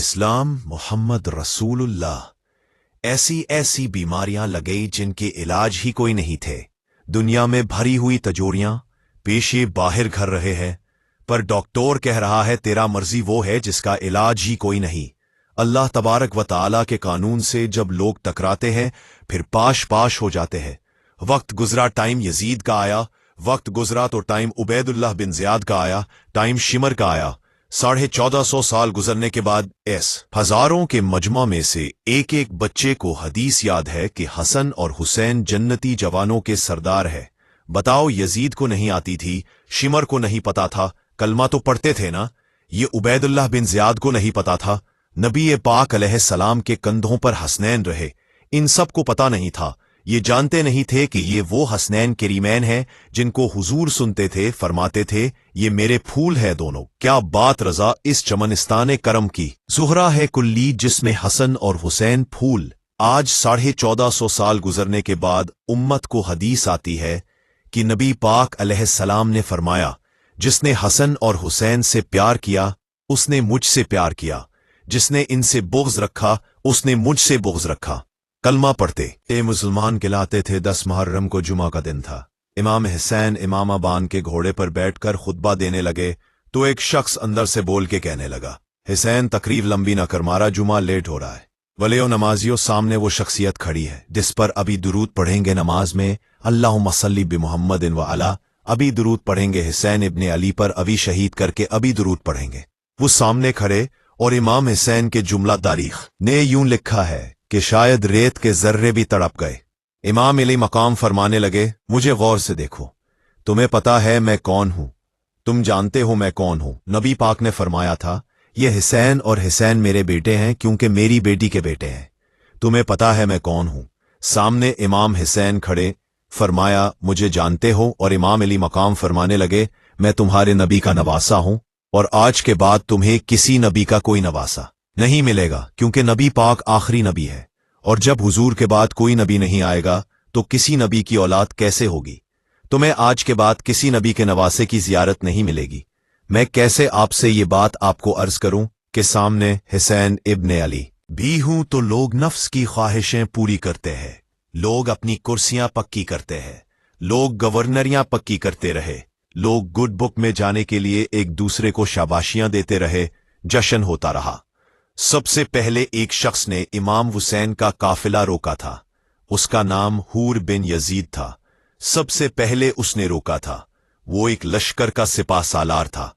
इस्लाम मोहम्मद रसूलुल्लाह। ऐसी ऐसी बीमारियां लगई जिनके इलाज ही कोई नहीं थे। दुनिया में भरी हुई तजोरियां, पेशे बाहर घर रहे हैं, पर डॉक्टर कह रहा है तेरा मर्जी वो है जिसका इलाज ही कोई नहीं। अल्लाह तबारक व तआला के कानून से जब लोग टकराते हैं फिर पाश पाश हो जाते हैं। वक्त गुजरा, टाइम यजीद का आया। वक्त गुजरा तो टाइम उबैदुल्लाह बिन ज़ियाद का आया, टाइम शिमर का आया। 1450 साल गुजरने के बाद हजारों के मजमा में से एक एक बच्चे को हदीस याद है कि हसन और हुसैन जन्नती जवानों के सरदार है। बताओ, यजीद को नहीं आती थी, शिमर को नहीं पता था, कलमा तो पढ़ते थे ना। ये उबैदुल्लाह बिन ज़ियाद को नहीं पता था, नबी पाक अलैहिस्सलाम के कंधों पर हसनैन रहे, इन सब को पता नहीं था। ये जानते नहीं थे कि ये वो हसनैन करीमैन हैं जिनको हुजूर सुनते थे, फरमाते थे ये मेरे फूल है दोनों। क्या बात रजा इस चमनिस्तान करम की। ज़ुहरा है कुल्ली जिसमें हसन और हुसैन फूल। आज 1450 साल गुजरने के बाद उम्मत को हदीस आती है कि नबी पाक अलैहिस्सलाम ने फरमाया, जिसने हसन और हुसैन से प्यार किया उसने मुझसे प्यार किया, जिसने इनसे बुग़्ज़ रखा उसने मुझसे बुग़्ज़ रखा। कलमा पढ़ते ए मुसलमान कहलाते थे। 10 मुहर्रम को जुमा का दिन था। इमाम हुसैन इमामा बान के घोड़े पर बैठकर खुतबा देने लगे तो एक शख्स अंदर से बोल के कहने लगा, हुसैन तकरीब लंबी ना कर, मारा जुमा लेट हो रहा है। वलियो नमाजियों, सामने वो शख्सियत खड़ी है जिस पर अभी दुरूद पढ़ेंगे नमाज में, अल्लाहुम्मा सल्ली बि मुहम्मदिन व अला। अभी दुरूद पढ़ेंगे हुसैन इब्ने अली पर, अभी शहीद करके अभी दुरूद पढ़ेंगे। वो सामने खड़े और इमाम हुसैन के जुमला तारीख ने यूं लिखा है कि शायद रेत के जर्रे भी तड़प गए। इमाम अली मकाम फरमाने लगे, मुझे गौर से देखो, तुम्हें पता है मैं कौन हूं, तुम जानते हो मैं कौन हूं। नबी पाक ने फरमाया था ये हुसैन और हुसैन मेरे बेटे हैं क्योंकि मेरी बेटी के बेटे हैं। तुम्हें पता है मैं कौन हूं। सामने इमाम हुसैन खड़े, फरमाया मुझे जानते हो, और इमाम अली मकाम फरमाने लगे मैं तुम्हारे नबी का नवासा हूं और आज के बाद तुम्हें किसी नबी का कोई नवासा नहीं मिलेगा, क्योंकि नबी पाक आखिरी नबी है, और जब हुजूर के बाद कोई नबी नहीं आएगा तो किसी नबी की औलाद कैसे होगी। तुम्हें आज के बाद किसी नबी के नवासे की जियारत नहीं मिलेगी। मैं कैसे आपसे ये बात आपको अर्ज करूं कि सामने हुसैन इब्ने अली भी हूं तो लोग नफ्स की ख्वाहिशें पूरी करते हैं, लोग अपनी कुर्सियां पक्की करते हैं, लोग गवर्नरियां पक्की करते रहे, लोग गुड बुक में जाने के लिए एक दूसरे को शाबाशियां देते रहे, जश्न होता रहा। सबसे पहले एक शख्स ने इमाम हुसैन का काफिला रोका था, उसका नाम हूर बिन यजीद था। सबसे पहले उसने रोका था। वो एक लश्कर का सिपा सालार था।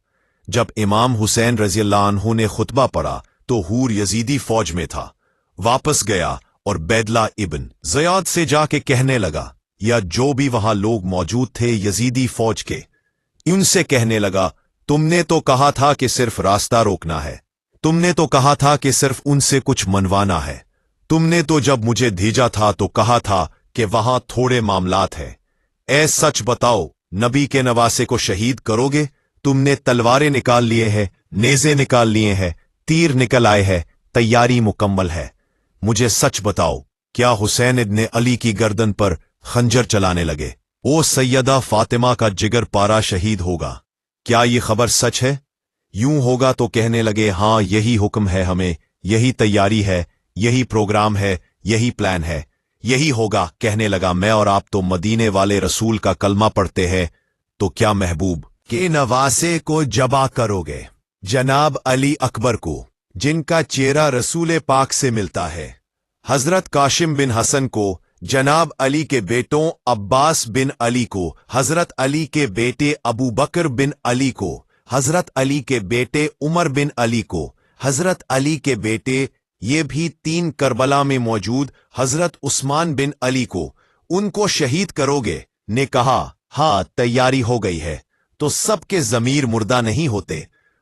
जब इमाम हुसैन रज़ियल्लाहु अन्हु ने खुतबा पढ़ा तो हूर यजीदी फौज में था। वापस गया और बैदला इब्न ज़ियाद से जाके कहने लगा, या जो भी वहां लोग मौजूद थे यजीदी फौज के, उनसे कहने लगा, तुमने तो कहा था कि सिर्फ रास्ता रोकना है, तुमने तो कहा था कि सिर्फ उनसे कुछ मनवाना है, तुमने तो जब मुझे भेजा था तो कहा था कि वहां थोड़े मामलात है। ऐ सच बताओ, नबी के नवासे को शहीद करोगे? तुमने तलवारें निकाल लिए हैं, नेज़े निकाल लिए हैं, तीर निकल आए हैं, तैयारी मुकम्मल है। मुझे सच बताओ, क्या हुसैन इब्ने अली की गर्दन पर खंजर चलाने लगे? ओ सैयदा फातिमा का जिगर पारा शहीद होगा, क्या ये खबर सच है? यूं होगा तो कहने लगे, हां यही हुक्म है हमें, यही तैयारी है, यही प्रोग्राम है, यही प्लान है, यही होगा। कहने लगा, मैं और आप तो मदीने वाले रसूल का कलमा पढ़ते हैं, तो क्या महबूब के नवासे को जबा करोगे? जनाब अली अकबर को, जिनका चेहरा रसूल पाक से मिलता है, हजरत काशिम बिन हसन को, जनाब अली के बेटों अब्बास बिन अली को, हजरत अली के बेटे अबू बकर बिन अली को, हजरत अली के बेटे उमर बिन अली को, हजरत अली के बेटे ये भी 3 करबला में मौजूद हजरत उस्मान बिन अली को, उनको शहीद करोगे? ने कहा, हाँ तैयारी हो गई है। तो सबके जमीर मुर्दा नहीं होते।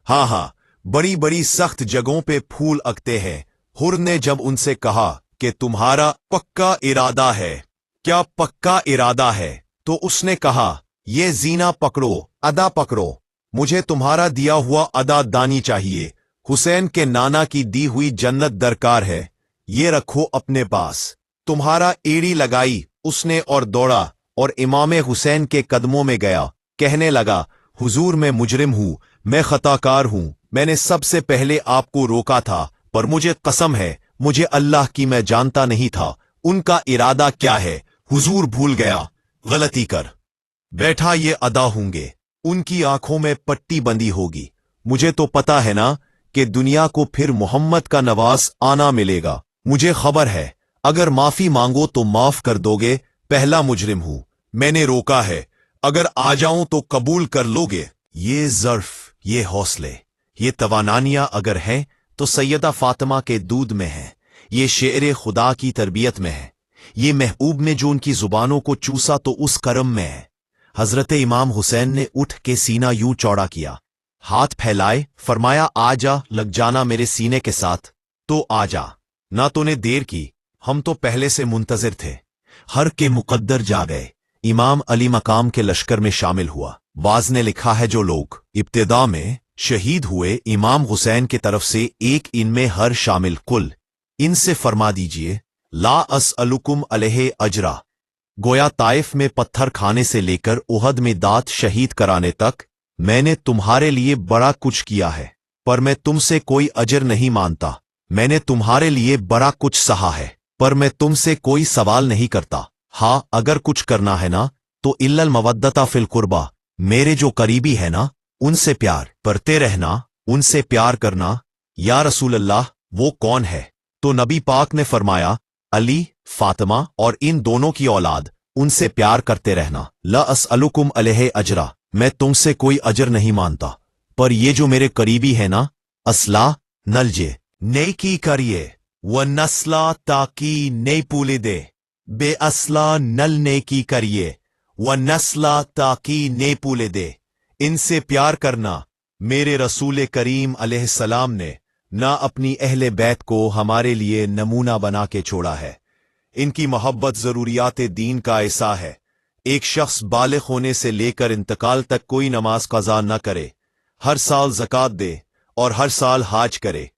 हाँ हाँ, बड़ी बड़ी सख्त जगहों पे फूल अगते हैं। हुर ने जब उनसे कहा कि तुम्हारा पक्का इरादा है, क्या पक्का इरादा है? तो उसने कहा, ये जीना पकड़ो, अदा पकड़ो, मुझे तुम्हारा दिया हुआ अदा दानी चाहिए। हुसैन के नाना की दी हुई जन्नत दरकार है, ये रखो अपने पास। तुम्हारा एड़ी लगाई उसने और दौड़ा और इमाम हुसैन के कदमों में गया। कहने लगा, हुजूर मैं मुजरिम हूं, मैं खताकार हूं, मैंने सबसे पहले आपको रोका था, पर मुझे कसम है, मुझे अल्लाह की, मैं जानता नहीं था उनका इरादा क्या है। हुजूर भूल गया, गलती कर बैठा, ये अदा होंगे, उनकी आंखों में पट्टी बंदी होगी। मुझे तो पता है ना कि दुनिया को फिर मोहम्मद का नवाज आना मिलेगा। मुझे खबर है, अगर माफी मांगो तो माफ कर दोगे। पहला मुजरिम हूं, मैंने रोका है, अगर आ जाऊं तो कबूल कर लोगे। ये ज़र्फ, ये हौसले, ये तवानानियां अगर हैं तो सैयदा फातिमा के दूध में है। ये शेर खुदा की तरबियत में है। ये महबूब ने जो उनकी जुबानों को चूसा तो उस करम में है। हजरत इमाम हुसैन ने उठ के सीना यूं चौड़ा किया, हाथ फैलाए, फरमाया आ जा, लग जाना मेरे सीने के साथ। तो आ जा, ना तूने देर की, हम तो पहले से मुंतजिर थे। हर के मुकद्दर जा गए, इमाम अली मकाम के लश्कर में शामिल हुआ। बाज ने लिखा है, जो लोग इब्तिदा में शहीद हुए इमाम हुसैन की तरफ से एक, इनमें हर शामिल कुल, इनसे फरमा दीजिए ला असअलुकुम अलैहि अजरा। गोया ताइफ में पत्थर खाने से लेकर उहद में दांत शहीद कराने तक मैंने तुम्हारे लिए बड़ा कुछ किया है, पर मैं तुमसे कोई अजर नहीं मानता। मैंने तुम्हारे लिए बड़ा कुछ सहा है, पर मैं तुमसे कोई सवाल नहीं करता। हाँ, अगर कुछ करना है ना तो इल्लल मवद्दता फिल कुर्बा, मेरे जो करीबी है ना उनसे प्यार करते रहना, उनसे प्यार करना। या रसूल अल्लाह, वो कौन है? तो नबी पाक ने फरमाया, अली, फातिमा और इन दोनों की औलाद, उनसे प्यार करते रहना। ला असअलुकुम अलैहि अजरा, मैं तुमसे कोई अजर नहीं मानता, पर ये जो मेरे करीबी है ना, असला नलजे नेकी करिए, व नस्ला ताकि नहीं पूले दे। बे असला नल नेकी करिए, व नस्ला ताकि नहीं पूले दे। इनसे प्यार करना। मेरे रसूल करीम अलैहिस्सलाम ने ना अपनी अहले बैत को हमारे लिए नमूना बना के छोड़ा है। इनकी मोहब्बत ज़रूरियात दीन का ऐसा है, एक शख्स बालिग होने से लेकर इंतकाल तक कोई नमाज कज़ा न करे, हर साल ज़कात दे और हर साल हाज करे,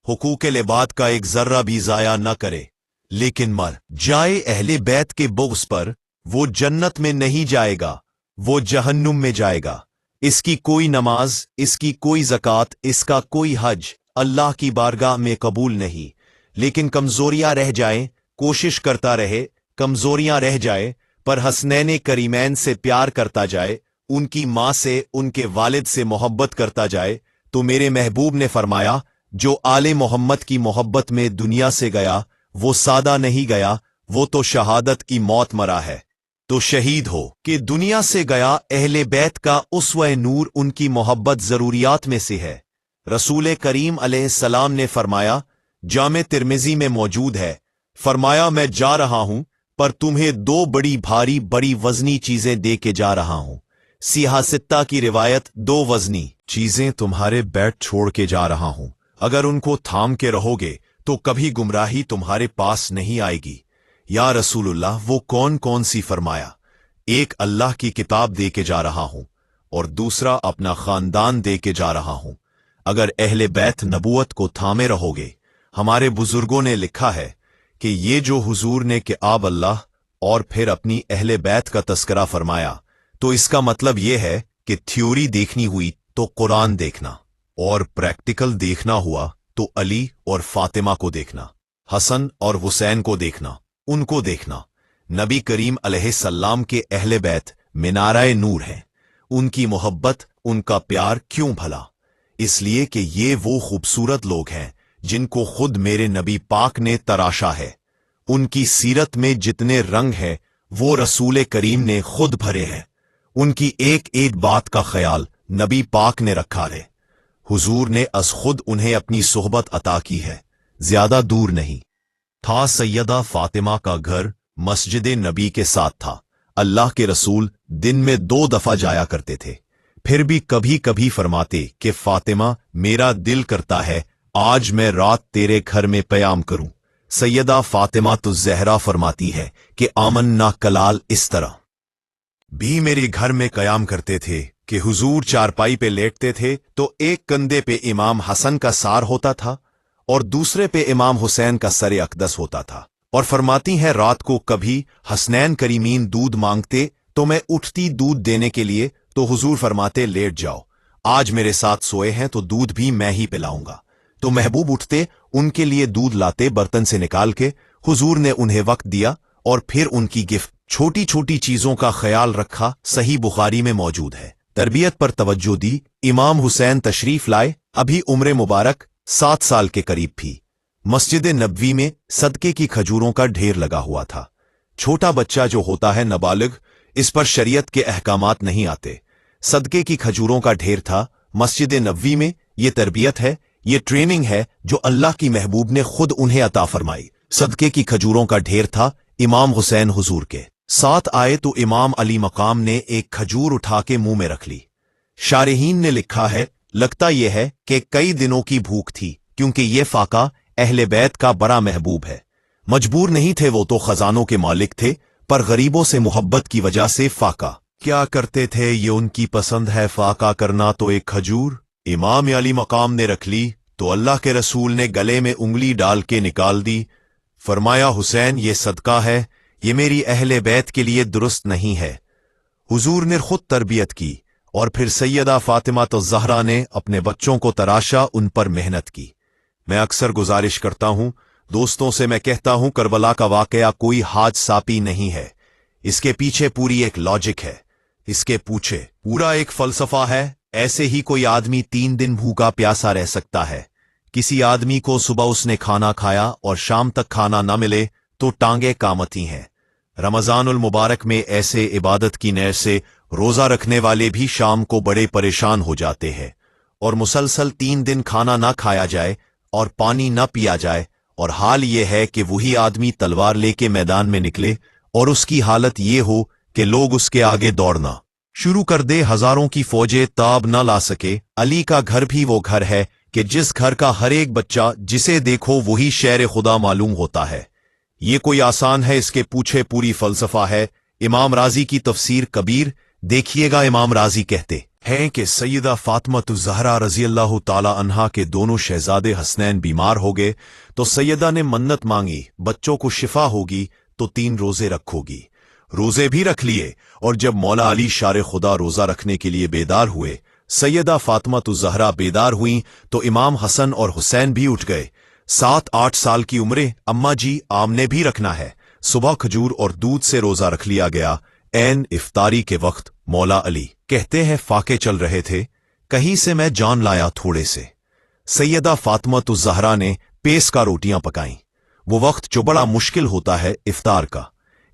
हुकूक लिबाद का एक जर्रा भी ज़ाया न करे, लेकिन मर जाए अहले बैत के बुग़्ज़ पर, वो जन्नत में नहीं जाएगा, वो जहन्नुम में जाएगा। इसकी कोई नमाज, इसकी कोई ज़कात, इसका कोई हज अल्लाह की बारगाह में कबूल नहीं। लेकिन कमज़ोरियां रह जाएं, कोशिश करता रहे, कमज़ोरियां रह जाए, पर हसनैन करीमैन से प्यार करता जाए, उनकी माँ से, उनके वालिद से मोहब्बत करता जाए, तो मेरे महबूब ने फरमाया, जो आले मोहम्मद की मोहब्बत में दुनिया से गया वो सादा नहीं गया, वो तो शहादत की मौत मरा है। तो शहीद हो कि दुनिया से गया अहले बैत का उसवे नूर, उनकी मोहब्बत ज़रूरियात में से है। रसूल करीम अलैहिस्सलाम ने फरमाया, जामे तिर्मिज़ी में मौजूद है, फरमाया मैं जा रहा हूं, पर तुम्हें दो बड़ी भारी बड़ी वजनी चीजें दे के जा रहा हूं। सियासत्ता की रिवायत, दो वजनी चीजें तुम्हारे बैठ छोड़ के जा रहा हूं, अगर उनको थाम के रहोगे तो कभी गुमराही तुम्हारे पास नहीं आएगी। या रसूलुल्लाह, वो कौन कौन सी? फरमाया, एक अल्लाह की किताब दे के जा रहा हूं और दूसरा अपना खानदान दे के जा रहा हूं। अगर अहले बैत नबूवत को थामे रहोगे, हमारे बुजुर्गों ने लिखा है कि ये जो हुजूर ने कि आब अल्लाह और फिर अपनी अहले बैत का तस्करा फरमाया, तो इसका मतलब यह है कि थ्योरी देखनी हुई तो कुरान देखना, और प्रैक्टिकल देखना हुआ तो अली और फातिमा को देखना, हसन और हुसैन को देखना, उनको देखना। नबी करीम अलैहिस्सलाम के अहले बैत मिनाराए नूर हैं। उनकी मोहब्बत, उनका प्यार क्यों भला? इसलिए कि ये वो खूबसूरत लोग हैं जिनको खुद मेरे नबी पाक ने तराशा है। उनकी सीरत में जितने रंग हैं वो रसूल करीम ने खुद भरे हैं। उनकी एक एक बात का ख्याल नबी पाक ने रखा है। हुजूर ने अस खुद उन्हें अपनी सोहबत अता की है। ज्यादा दूर नहीं था, सैयदा फातिमा का घर मस्जिद नबी के साथ था। अल्लाह के रसूल दिन में 2 दफा जाया करते थे, फिर भी कभी कभी फरमाते कि फातिमा, मेरा दिल करता है आज मैं रात तेरे घर में क़याम करूं। सैयदा फातिमा तो ज़हरा फरमाती है कि आमन्ना कलाल इस तरह भी मेरे घर में क़याम करते थे कि हुजूर चारपाई पे लेटते थे तो एक कंधे पे इमाम हसन का सार होता था और दूसरे पे इमाम हुसैन का सर अक़दस होता था। और फरमाती हैं रात को कभी हसनैन करीमीन दूध मांगते तो मैं उठती दूध देने के लिए, तो हुजूर फरमाते लेट जाओ, आज मेरे साथ सोए हैं तो दूध भी मैं ही पिलाऊंगा। तो महबूब उठते, उनके लिए दूध लाते बर्तन से निकाल के। हुजूर ने उन्हें वक्त दिया और फिर उनकी गिफ्ट, छोटी छोटी चीजों का ख्याल रखा। सही बुखारी में मौजूद है। तरबियत पर तवज्जो दी। इमाम हुसैन तशरीफ लाए, अभी उम्र मुबारक 7 साल के करीब थी। मस्जिद नबवी में सदके की खजूरों का ढेर लगा हुआ था। छोटा बच्चा जो होता है नाबालिग, इस पर शरीयत के अहकामात नहीं आते। सदके की खजूरों का ढेर था मस्जिद नबवी में। ये तरबियत है, ये ट्रेनिंग है जो अल्लाह की महबूब ने खुद उन्हें अता फरमाई। सदके की खजूरों का ढेर था इमाम हुसैन हुजूर के साथ आए तो इमाम अली मकाम ने एक खजूर उठा के मुंह में रख ली। शारहीन ने लिखा है, लगता यह है कि कई दिनों की भूख थी, क्योंकि ये फाका अहले बैत का बड़ा महबूब है। मजबूर नहीं थे, वो तो खजानों के मालिक थे, पर गरीबों से मोहब्बत की वजह से फाका क्या करते थे, ये उनकी पसंद है। फाका करना तो एक खजूर इमाम अली मकाम ने रख ली तो अल्लाह के रसूल ने गले में उंगली डाल के निकाल दी। फरमाया, हुसैन ये सदका है, ये मेरी अहले बैत के लिए दुरुस्त नहीं है। हुजूर ने खुद तरबियत की और फिर सैयदा फातिमा तो ज़हरा ने अपने बच्चों को तराशा, उन पर मेहनत की। मैं अक्सर गुजारिश करता हूं, दोस्तों से मैं कहता हूं, करबला का वाकया कोई हाथ सापी नहीं है। इसके पीछे पूरी एक लॉजिक है, इसके पूछे पूरा एक फलसफा है। ऐसे ही कोई आदमी 3 दिन भूखा प्यासा रह सकता है। किसी आदमी को सुबह उसने खाना खाया और शाम तक खाना न मिले तो टांगे कामती हैं। रमजानुल मुबारक में ऐसे इबादत की नहर से रोजा रखने वाले भी शाम को बड़े परेशान हो जाते हैं। और मुसलसल 3 दिन खाना ना खाया जाए और पानी न पिया जाए, और हाल ये है कि वही आदमी तलवार लेके मैदान में निकले और उसकी हालत ये हो कि लोग उसके आगे दौड़ना शुरू कर दे। हजारों की फौजें ताब न ला सके। अली का घर भी वो घर है कि जिस घर का हर एक बच्चा जिसे देखो वही शेर खुदा मालूम होता है। ये कोई आसान है, इसके पूछे पूरी फलसफा है। इमाम राजी की तफसीर कबीर देखिएगा। इमाम राजी कहते हैं कि सैयदा फातिमा ज़हरा रजी अल्लाह ताला अन्हा के दोनों शहजादे हसनैन बीमार हो गए तो सैयदा ने मन्नत मांगी, बच्चों को शिफा होगी तो 3 रोजे रखोगी। रोजे भी रख लिए, और जब मौला अली शार खुदा रोजा रखने के लिए बेदार हुए, सैयदा फातिमा ज़हरा बेदार हुई तो इमाम हसन और हुसैन भी उठ गए। 7-8 साल की उम्रें, अम्मा जी आमने भी रखना है। सुबह खजूर और दूध से रोजा रख लिया गया। ऐन इफ्तारी के वक्त मौला अली कहते हैं, फाके चल रहे थे, कहीं से मैं जान लाया थोड़े से। सैयदा फातिमा ज़हरा ने पेस का रोटियां पकाईं। वो वक्त जो बड़ा मुश्किल होता है इफ्तार का।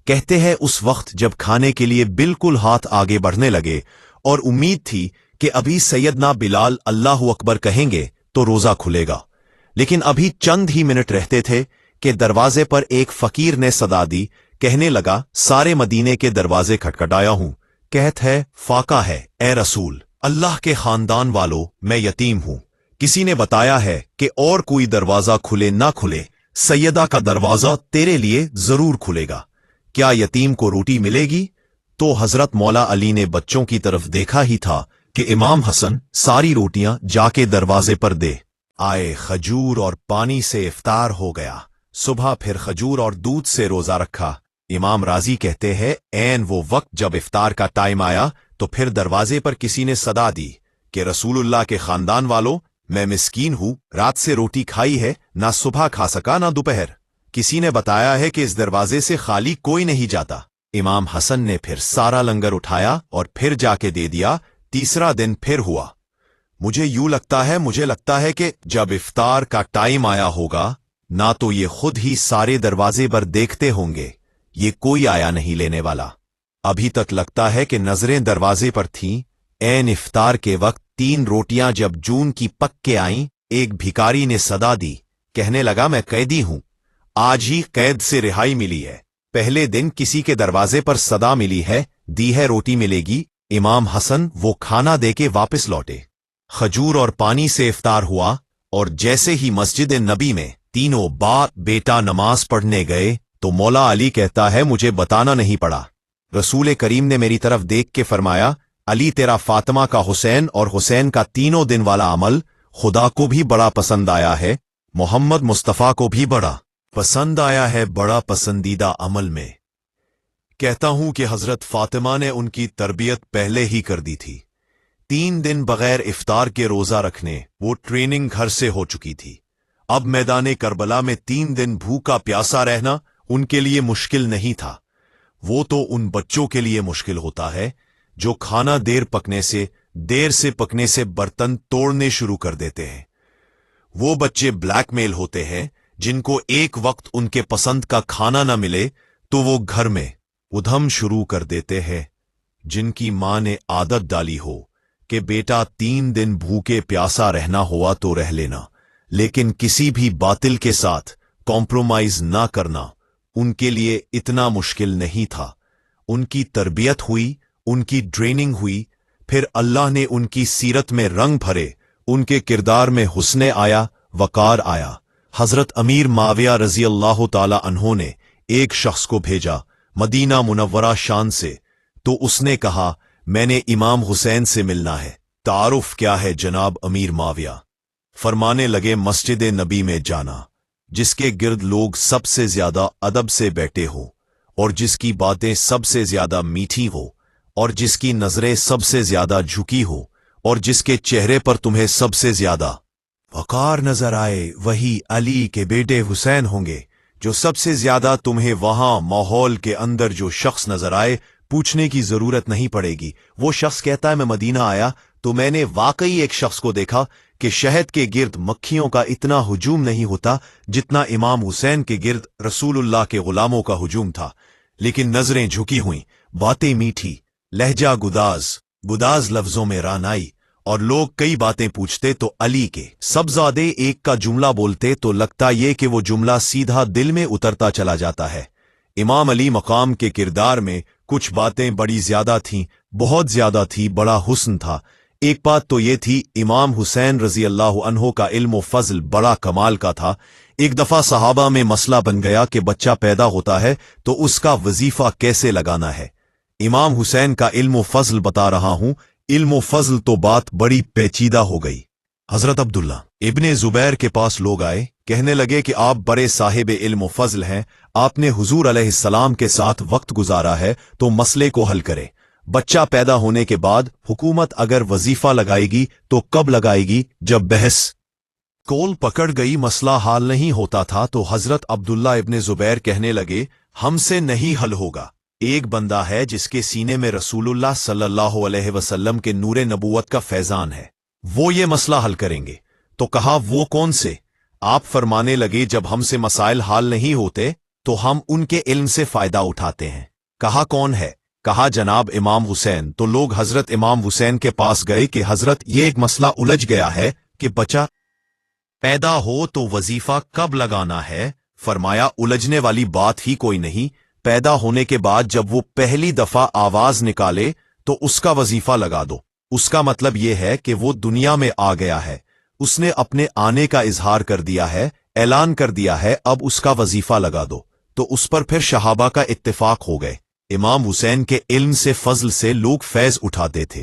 कहते हैं उस वक्त जब खाने के लिए बिल्कुल हाथ आगे बढ़ने लगे और उम्मीद थी कि अभी सैयदना बिलाल अल्लाह अकबर कहेंगे तो रोजा खुलेगा, लेकिन अभी चंद ही मिनट रहते थे कि दरवाजे पर एक फकीर ने सदा दी। कहने लगा, सारे मदीने के दरवाजे खटखटाया हूं। कहत है, फाका है ए रसूल, अल्लाह के खानदान वालों, मैं यतीम हूं। किसी ने बताया है कि और कोई दरवाजा खुले ना खुले, सैयदा का दरवाजा तेरे लिए जरूर खुलेगा। क्या यतीम को रोटी मिलेगी? तो हजरत मौला अली ने बच्चों की तरफ देखा ही था कि इमाम हसन सारी रोटियां जाके दरवाजे पर दे आए। खजूर और पानी से इफ्तार हो गया। सुबह फिर खजूर और दूध से रोजा रखा। इमाम राजी कहते हैं, ऐन वो वक्त जब इफ्तार का टाइम आया तो फिर दरवाजे पर किसी ने सदा दी कि रसूलुल्लाह के खानदान वालों, मैं मिस्कीन हूं, रात से रोटी खाई है, ना सुबह खा सका ना दोपहर। किसी ने बताया है कि इस दरवाजे से खाली कोई नहीं जाता। इमाम हसन ने फिर सारा लंगर उठाया और फिर जाके दे दिया। तीसरा दिन फिर हुआ। मुझे लगता है कि जब इफ्तार का टाइम आया होगा ना तो ये खुद ही सारे दरवाजे पर देखते होंगे, ये कोई आया नहीं लेने वाला। अभी तक लगता है कि नजरें दरवाजे पर थीं। ऐन इफ्तार के वक्त 3 रोटियां जब जून की पक के आईं, एक भिखारी ने सदा दी। कहने लगा, मैं कैदी हूं, आज ही कैद से रिहाई मिली है। पहले दिन किसी के दरवाजे पर सदा मिली है, दी है रोटी मिलेगी। इमाम हसन वो खाना देके वापस लौटे। खजूर और पानी से इफ्तार हुआ और जैसे ही मस्जिद नबी में तीनों बाप बेटा नमाज पढ़ने गए तो मौला अली कहता है, मुझे बताना नहीं पड़ा। रसूल करीम ने मेरी तरफ देख के फरमाया, अली तेरा फातिमा का हुसैन और हुसैन का 3 दिन वाला अमल खुदा को भी बड़ा पसंद आया है, मोहम्मद मुस्तफ़ा को भी बड़ा पसंद आया है, बड़ा पसंदीदा अमल में। कहता हूं कि हजरत फातिमा ने उनकी तरबियत पहले ही कर दी थी। 3 दिन बगैर इफ्तार के रोजा रखने वो ट्रेनिंग घर से हो चुकी थी। अब मैदान करबला में 3 दिन भूखा प्यासा रहना उनके लिए मुश्किल नहीं था। वो तो उन बच्चों के लिए मुश्किल होता है जो खाना देर से पकने से बर्तन तोड़ने शुरू कर देते हैं। वो बच्चे ब्लैकमेल होते हैं जिनको एक वक्त उनके पसंद का खाना न मिले तो वो घर में उधम शुरू कर देते हैं। जिनकी मां ने आदत डाली हो कि बेटा 3 दिन भूखे प्यासा रहना हुआ तो रह लेना, लेकिन किसी भी बातिल के साथ कॉम्प्रोमाइज ना करना, उनके लिए इतना मुश्किल नहीं था। उनकी तरबियत हुई, उनकी ट्रेनिंग हुई, फिर अल्लाह ने उनकी सीरत में रंग भरे, उनके किरदार में हुस्ने आया, वकार आया। हजरत अमीर माविया रजी अल्लाह ताला अन्हो ने एक शख्स को भेजा मदीना मुनव्वरा शान से, तो उसने कहा मैंने इमाम हुसैन से मिलना है। तारुफ क्या है जनाब अमीर माविया? फरमाने लगे मस्जिद नबी में जाना, जिसके गिर्द लोग सबसे ज्यादा अदब से बैठे हो और जिसकी बातें सबसे ज्यादा मीठी हो और जिसकी नजरें सबसे ज्यादा झुकी हो और जिसके चेहरे पर तुम्हें सबसे ज्यादा वकार नजर आए, वही अली के बेटे हुसैन होंगे। जो सबसे ज्यादा तुम्हें वहां माहौल के अंदर जो शख्स नजर आए, पूछने की जरूरत नहीं पड़ेगी। वो शख्स कहता है मैं मदीना आया तो मैंने वाकई एक शख्स को देखा कि शहद के गिर्द मक्खियों का इतना हुजूम नहीं होता जितना इमाम हुसैन के गिर्द रसूलुल्लाह के गुलामों का हुजूम था। लेकिन नजरें झुकी हुई, बातें मीठी, लहजा गुदाज लफ्जों में रानाई, और लोग कई बातें पूछते तो अली के सबजादे एक का जुमला बोलते तो लगता ये कि वो जुमला सीधा दिल में उतरता चला जाता है। इमाम अली मकाम के किरदार में कुछ बातें बड़ी ज्यादा थीं, बहुत ज्यादा थी, बड़ा हुस्न था। एक बात तो ये थी, इमाम हुसैन रजी अल्लाह अन्हो का इल्म फजल बड़ा कमाल का था। एक दफा सहाबा में मसला बन गया कि बच्चा पैदा होता है तो उसका वजीफा कैसे लगाना है। इमाम हुसैन का इल्म फजल बता रहा हूं, इल्म फजल तो बात बड़ी पेचीदा हो गई। हजरत अब्दुल्ला इब्ने जुबैर के पास लोग आए, कहने लगे कि आप बड़े साहिब इल्म फजल हैं, आपने हुजूर अलैहिस्सलाम के साथ वक्त गुजारा है तो मसले को हल करें। बच्चा पैदा होने के बाद हुकूमत अगर वजीफा लगाएगी तो कब लगाएगी? जब बहस कोल पकड़ गई, मसला हाल नहीं होता था तो हजरत अब्दुल्ला इब्ने जुबैर कहने लगे हमसे नहीं हल होगा। एक बंदा है जिसके सीने में रसूलुल्लाह सल्लल्लाहु अलैहि वसल्लम के नूरे नबूवत का फैजान है, वो ये मसला हल करेंगे। तो कहा वो कौन से? आप फरमाने लगे जब हमसे मसाइल हाल नहीं होते तो हम उनके इल्म से फायदा उठाते हैं। कहा कौन है? कहा जनाब इमाम हुसैन। तो लोग हजरत इमाम हुसैन के पास गए कि हजरत ये एक मसला उलझ गया है कि बच्चा पैदा हो तो वजीफा कब लगाना है। फरमाया उलझने वाली बात ही कोई नहीं, पैदा होने के बाद जब वो पहली दफा आवाज निकाले तो उसका वजीफा लगा दो। उसका मतलब यह है कि वो दुनिया में आ गया है, उसने अपने आने का इजहार कर दिया है, ऐलान कर दिया है, अब उसका वजीफा लगा दो। तो उस पर फिर शहाबा का इत्तेफाक हो गए। इमाम हुसैन के इल्म से फजल से लोग फैज उठाते थे।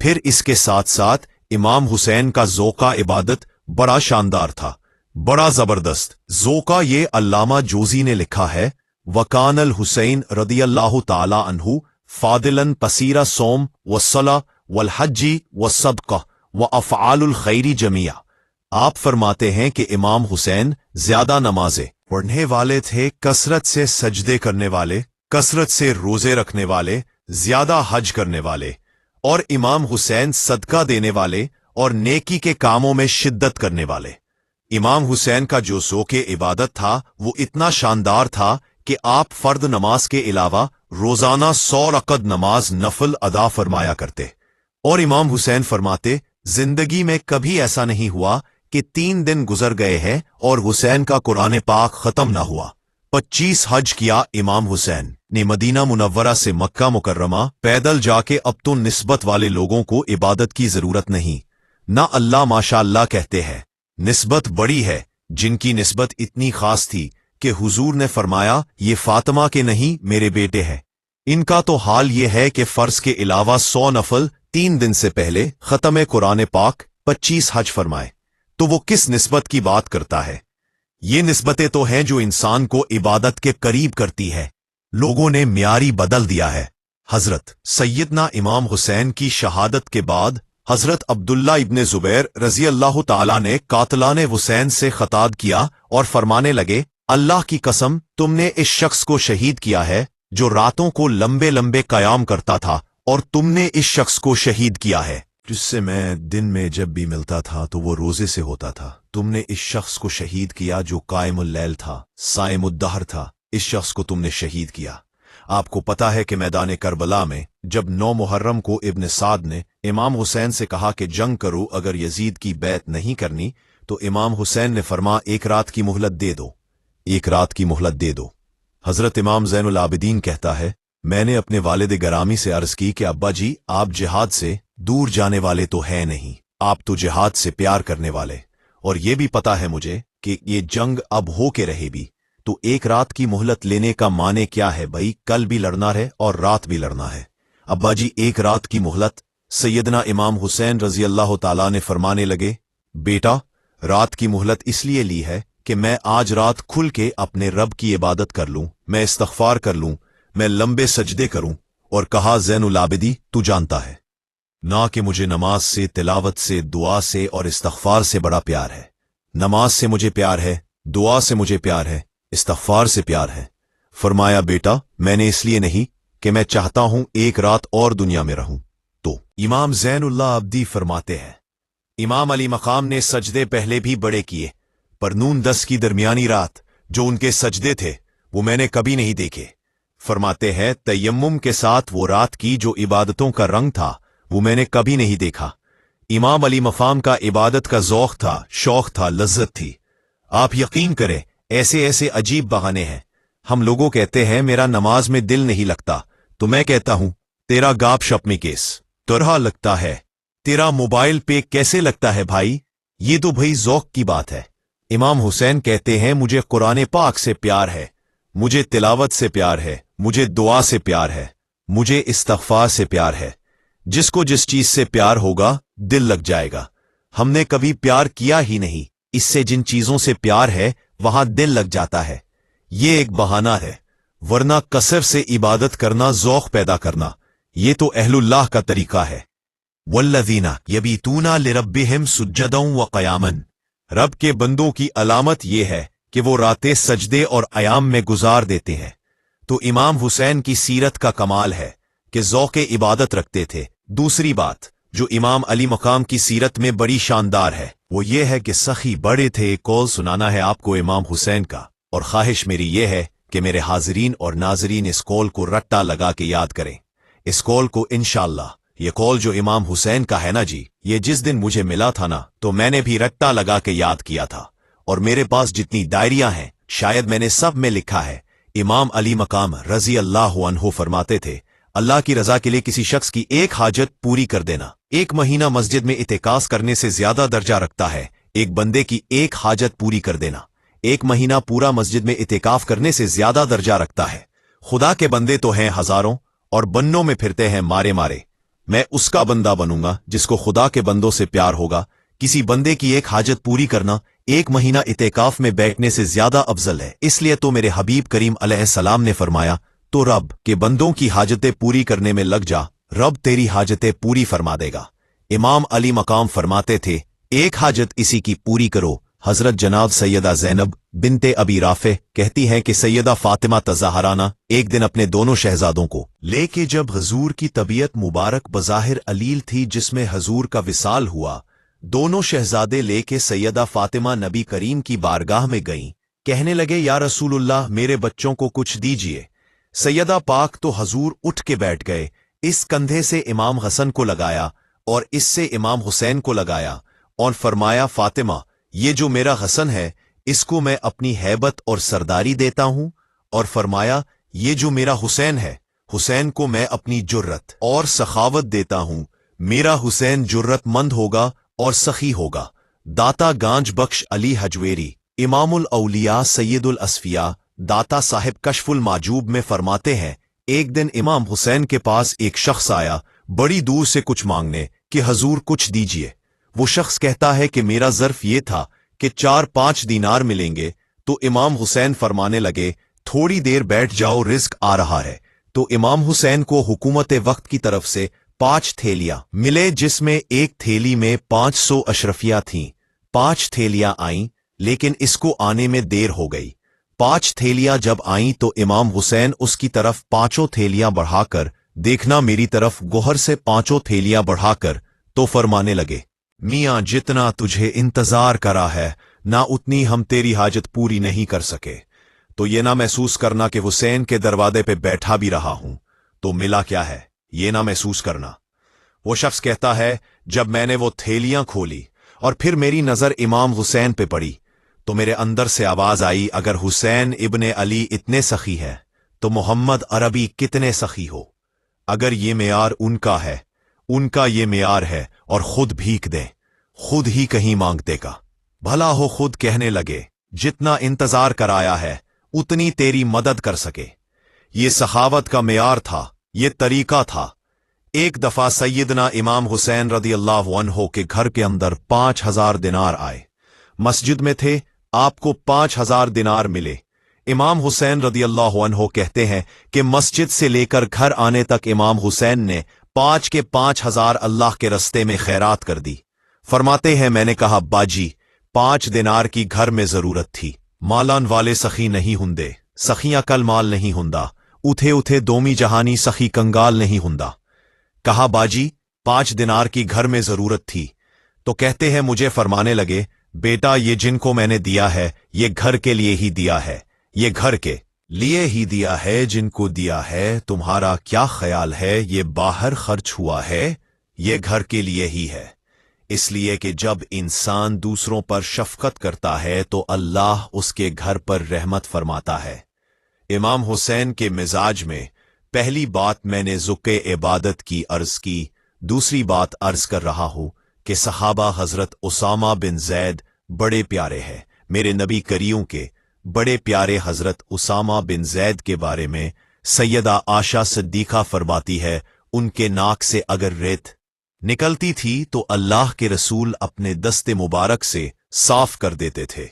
फिर इसके साथ साथ इमाम हुसैन का ज़ौक़ा इबादत बड़ा शानदार था, बड़ा जबरदस्त ज़ौक़ा। ये अल्लामा जोजी ने लिखा है, वकानल हुसैन रदियल्लाहु ताला अन्हु फादिलन पसीरा सोम वस्सला वल हज्जी वस्सदक़ा व अफ़आलुल खैरी जमिया। आप फरमाते हैं कि इमाम हुसैन ज्यादा नमाजें पढ़ने वाले थे, कसरत से सजदे करने वाले, कसरत से रोजे रखने वाले, ज्यादा हज करने वाले, और इमाम हुसैन सदका देने वाले और नेकी के कामों में शिद्दत करने वाले। इमाम हुसैन का जो ज़ौक़े इबादत था वो इतना शानदार था कि आप फर्द नमाज के अलावा रोजाना 100 रकत नमाज नफल अदा फरमाया करते। और इमाम हुसैन फरमाते जिंदगी में कभी ऐसा नहीं हुआ कि 3 दिन गुजर गए हैं और हुसैन का कुरान पाक खत्म ना हुआ। 25 हज किया इमाम हुसैन ने मदीना मुनव्वरा से मक्का मुकर्रमा पैदल जाके। अब तो निस्बत वाले लोगों को इबादत की जरूरत नहीं, ना अल्लाह माशाअल्लाह कहते हैं। निस्बत बड़ी है, जिनकी निस्बत इतनी खास थी कि हुजूर ने फरमाया ये फातिमा के नहीं मेरे बेटे हैं। इनका तो हाल ये है कि फर्ज के अलावा 100 नफल 3 दिन से पहले खत्म कुरान पाक, 25 हज फरमाए। तो वो किस निस्बत की बात करता है? ये निस्बतें तो हैं जो इंसान को इबादत के करीब करती है। लोगों ने म्यारी बदल दिया है। हजरत सैयदना इमाम हुसैन की शहादत के बाद हजरत अब्दुल्ला इब्ने जुबैर रजी अल्लाह ताला ने कातलाने हुसैन से खताब किया और फरमाने लगे, अल्लाह की कसम, तुमने इस शख्स को शहीद किया है जो रातों को लंबे लंबे कयाम करता था, और तुमने इस शख्स को शहीद किया है जिससे मैं दिन में जब भी मिलता था तो वो रोजे से होता था। तुमने इस शख्स को शहीद किया जो कायमुल लैल था, साइमुद्दहर था। इस शख्स को तुमने शहीद किया। आपको पता है कि मैदान करबला में जब 9 मुहर्रम को इब्न साद ने इमाम हुसैन से कहा कि जंग करो, अगर यजीद की बैत नहीं करनी, तो इमाम हुसैन ने फरमा, एक रात की मोहलत दे दो, एक रात की मोहलत दे दो। हजरत इमाम ज़ैनुल आबिदीन कहता है, मैंने अपने वालिद गरामी से अर्ज की कि अब्बा जी, आप जिहाद से दूर जाने वाले तो हैं नहीं, आप तो जिहाद से प्यार करने वाले, और ये भी पता है मुझे कि ये जंग अब हो के रहे भी, तो एक रात की मोहलत लेने का माने क्या है भाई? कल भी लड़ना है और रात भी लड़ना है। अब्बा जी, एक रात की मोहलत। सैयदना इमाम हुसैन रजी अल्लाह ताला ने फरमाने लगे, बेटा, रात की मोहलत इसलिए ली है कि मैं आज रात खुल के अपने रब की इबादत कर लूं, मैं इस्तगफार कर लूं, मैं लंबे सजदे करूं। और कहा, ज़ैनुल आबिदी, तू जानता है ना कि मुझे नमाज से, तिलावत से, दुआ से और इस्तगफार से बड़ा प्यार है। नमाज से मुझे प्यार है, दुआ से मुझे प्यार है, इस्तगफार से प्यार है। फरमाया, बेटा, मैंने इसलिए नहीं कि मैं चाहता हूं एक रात और दुनिया में रहूं। तो इमाम ज़ैनुल्लाह अब्दी फरमाते हैं, इमाम अली मकाम ने सजदे पहले भी बड़े किए, पर नून 10 की दरमियानी रात जो उनके सजदे थे वो मैंने कभी नहीं देखे। फरमाते हैं, तयम्मुम के साथ वो रात की जो इबादतों का रंग था वो मैंने कभी नहीं देखा। इमाम अली मकाम का इबादत का ज़ौक़ था, शौक़ था, लज्जत थी। आप यकीन करें, ऐसे ऐसे अजीब बहाने हैं। हम लोगों कहते हैं मेरा नमाज में दिल नहीं लगता, तो मैं कहता हूं तेरा गाप शप में केस तरह लगता है, तेरा मोबाइल पे कैसे लगता है भाई? ये तो भाई ज़ौक़ की बात है। इमाम हुसैन कहते हैं, मुझे कुरान पाक से प्यार है, मुझे तिलावत से प्यार है, मुझे दुआ से प्यार है, मुझे इस्तग़फ़ार से प्यार है। जिसको जिस चीज से प्यार होगा दिल लग जाएगा। हमने कभी प्यार किया ही नहीं, इससे जिन चीजों से प्यार है वहां दिल लग जाता है। ये एक बहाना है, वरना कसर से इबादत करना, ज़ौक़ पैदा करना, ये तो अहलुल्लाह का तरीका है। वल्लज़ीना यबीतूना लिरब्बिहिम सुज्जदन व क़यामन, रब के बंदों की अलामत ये है कि वो रातें सजदे और अयाम में गुजार देते हैं। तो इमाम हुसैन की सीरत का कमाल है कि ज़ौक़ इबादत रखते थे। दूसरी बात जो इमाम अली मकाम की सीरत में बड़ी शानदार है वो ये है कि सखी बड़े थे। एक कौल सुनाना है आपको इमाम हुसैन का, और ख्वाहिश मेरी ये है कि मेरे हाजरीन और नाजरीन इस कौल को रट्टा लगा के याद करें। इस कौल को इंशाअल्लाह, ये कौल जो इमाम हुसैन का है ना जी, ये जिस दिन मुझे मिला था ना तो मैंने भी रट्टा लगा के याद किया था, और मेरे पास जितनी डायरियां हैं शायद मैंने सब में लिखा है। इमाम अली मकाम रजी अल्लाह अन्हु फरमाते थे, अल्लाह की रजा के लिए किसी शख्स की एक हाजत पूरी कर देना 1 महीना मस्जिद में इतिकास करने से ज्यादा दर्जा रखता है। एक बंदे की एक हाजत पूरी कर देना 1 महीना पूरा मस्जिद में इतिकाफ करने से ज्यादा दर्जा रखता है। खुदा के बंदे तो हैं हजारों और बन्नों में फिरते हैं मारे मारे। मैं उसका बंदा बनूंगा जिसको खुदा के बंदों से प्यार होगा। किसी बंदे की एक हाजत पूरी करना 1 महीना इतिकाफ में बैठने से ज्यादा अफजल है। इसलिए तो मेरे हबीब करीम अलैहिस्सलाम ने फरमाया, तो रब के बंदों की हाजतें पूरी करने में लग जा, रब तेरी हाजतें पूरी फरमा देगा। इमाम अली मकाम फरमाते थे, एक हाजत इसी की पूरी करो। हजरत जनाब सैयदा ज़ैनब बिनते अबी राफे कहती हैं कि सैयदा फातिमा तज़हराना एक दिन अपने दोनों शहजादों को लेके जब हजूर की तबीयत मुबारक बज़ाहिर अलील थी जिसमें हजूर का विसाल हुआ, दोनों शहजादे लेके सैयदा फातिमा नबी करीम की बारगाह में गईं। कहने लगे, या रसूलुल्लाह, मेरे बच्चों को कुछ दीजिए। सैयदा पाक तो हजूर उठ के बैठ गए, इस कंधे से इमाम हसन को लगाया और इससे इमाम हुसैन को लगाया और फरमाया, फातिमा, ये जो मेरा हसन है इसको मैं अपनी हैबत और सरदारी देता हूं, और फरमाया, ये जो मेरा हुसैन है, हुसैन को मैं अपनी जुर्रत और सखावत देता हूं। मेरा हुसैन जुर्रतमंद होगा और सखी होगा। दाता गांज बख्श अली हजवेरी इमामुल औलिया सैयदुल असफिया दाता साहिब कशफुल माजूब में फरमाते हैं, एक दिन इमाम हुसैन के पास एक शख्स आया बड़ी दूर से कुछ मांगने कि हजूर कुछ दीजिए। वो शख्स कहता है कि मेरा ज़र्फ ये था कि 4-5 दीनार मिलेंगे। तो इमाम हुसैन फरमाने लगे, थोड़ी देर बैठ जाओ, रिज्क आ रहा है। तो इमाम हुसैन को हुकूमत वक्त की तरफ से 5 थैलियां मिले, जिसमें एक थैली में 500 अशरफियां थीं। 5 थैलियां आईं, लेकिन इसको आने में देर हो गई। 5 थैलियां जब आईं तो इमाम हुसैन उसकी तरफ 5 थैलियां बढ़ाकर, देखना मेरी तरफ गोहर से 5 थैलियां बढ़ाकर, तो फरमाने लगे, मियां जितना तुझे इंतजार करा है ना उतनी हम तेरी हाजत पूरी नहीं कर सके। तो ये ना महसूस करना कि हुसैन के दरवाजे पे बैठा भी रहा हूं तो मिला क्या है, ये ना महसूस करना। वो शख्स कहता है, जब मैंने वो थैलियां खोली और फिर मेरी नजर इमाम हुसैन पे पड़ी तो मेरे अंदर से आवाज आई, अगर हुसैन इब्ने अली इतने सखी है तो मोहम्मद अरबी कितने सखी हो। अगर ये मेयार उनका है, उनका ये मेयार है, और खुद भीख दे, खुद ही कहीं मांग देगा। भला हो खुद कहने लगे, जितना इंतजार कराया है उतनी तेरी मदद कर सके। ये सखावत का मेयार था, ये तरीका था। एक दफा सैयदना इमाम हुसैन रदियल्लाहु अन्हु के घर के अंदर 5000 दिनार आए। मस्जिद में थे, आपको 5000 दिनार मिले। इमाम हुसैन रदियल्लाहु अन्हु कहते हैं कि मस्जिद से लेकर घर आने तक इमाम हुसैन ने 5 के 5000 अल्लाह के रस्ते में खैरात कर दी। फरमाते हैं, मैंने कहा, बाजी 5 दिनार की घर में जरूरत थी। मालान वाले सखी नहीं हुंदे, सखियां कल माल नहीं हुंदा, उठे उठे दोमी जहानी सखी कंगाल नहीं हुंदा। कहा, बाजी 5 दिनार की घर में जरूरत थी। तो कहते हैं, मुझे फरमाने लगे, बेटा ये जिनको मैंने दिया है ये घर के लिए ही दिया है, ये घर के लिए ही दिया है। जिनको दिया है तुम्हारा क्या ख्याल है ये बाहर खर्च हुआ है, ये घर के लिए ही है। इसलिए कि जब इंसान दूसरों पर शफकत करता है तो अल्लाह उसके घर पर रहमत फरमाता है। इमाम हुसैन के मिजाज में पहली बात मैंने ज़ुक्के इबादत की अर्ज की, दूसरी बात अर्ज कर रहा हूं कि सहाबा हजरत उसामा बिन जैद बड़े प्यारे हैं। मेरे नबी करीम के बड़े प्यारे हजरत उसामा बिन जैद के बारे में सैयदा आशा सिद्दीका फरमाती है, उनके नाक से अगर रेत निकलती थी तो अल्लाह के रसूल अपने दस्ते मुबारक से साफ कर देते थे।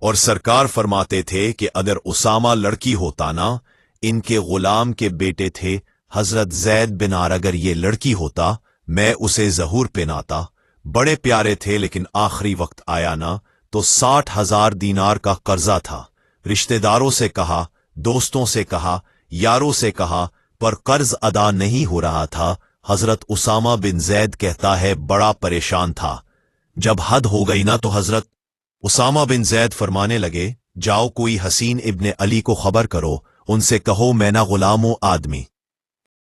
और सरकार फरमाते थे कि अगर उसामा लड़की होता ना, इनके गुलाम के बेटे थे हजरत जैद बिन आर, अगर ये लड़की होता मैं उसे जहूर पहनाता। बड़े प्यारे थे, लेकिन आखिरी वक्त आया ना तो 60,000 दीनार का कर्जा था। रिश्तेदारों से कहा, दोस्तों से कहा, यारों से कहा, पर कर्ज अदा नहीं हो रहा था। हजरत उसामा बिन जैद कहता है, बड़ा परेशान था। जब हद हो गई ना तो हजरत उसामा बिन जैद फरमाने लगे, जाओ कोई हसीन इब्ने अली को खबर करो, उनसे कहो मैं ना गुलामो आदमी